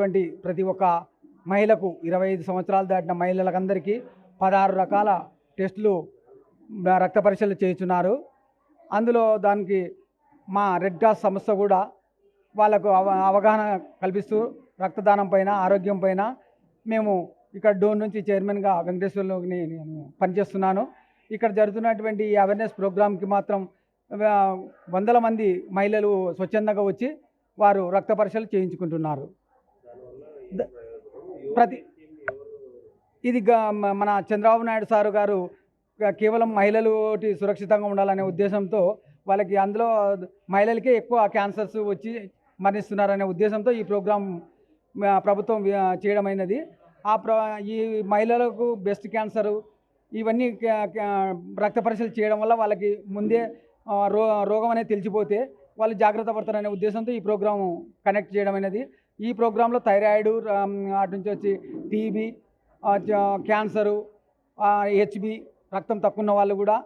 ప్రతి ఒక్క మహిళకు 25 సంవత్సరాలు దాటిన మహిళలందరికీ 16 రకాల టెస్టులు రక్త పరీక్షలు చేస్తున్నారు. అందులో దానికి మా రెడ్ క్రాస్ సంస్థ కూడా వాళ్ళకు అవగాహన కల్పిస్తూ రక్తదానం పైన ఆరోగ్యం పైన మేము ఇక్కడ డోన్ నుంచి చైర్మన్గా వెంకటేశ్వర్లోని నేను పనిచేస్తున్నాను. ఇక్కడ జరుగుతున్నటువంటి ఈ అవేర్నెస్ ప్రోగ్రామ్కి మాత్రం వందల మంది మహిళలు స్వచ్ఛందంగా వచ్చి వారు రక్త పరీక్షలు చేయించుకుంటున్నారు. ఇది మన చంద్రబాబు నాయుడు సారు గారు కేవలం మహిళలు సురక్షితంగా ఉండాలనే ఉద్దేశంతో వాళ్ళకి అందులో మహిళలకే ఎక్కువ క్యాన్సర్స్ వచ్చి మరణిస్తున్నారనే ఉద్దేశంతో ఈ ప్రోగ్రాం ప్రభుత్వం చేయడమైనది. ఈ మహిళలకు బ్రెస్ట్ క్యాన్సరు ఇవన్నీ రక్త పరీక్షలు చేయడం వల్ల వాళ్ళకి ముందే రోగం అనేది తెలిసిపోతే వాళ్ళు జాగ్రత్త పడతారనే ఉద్దేశంతో ఈ ప్రోగ్రాము కనెక్ట్ చేయడం అనేది. ఈ ప్రోగ్రాంలో థైరాయిడ్ అటు నుంచి వచ్చి టీబీ, క్యాన్సరు, హెచ్బి, రక్తం తక్కువ ఉన్న వాళ్ళు కూడా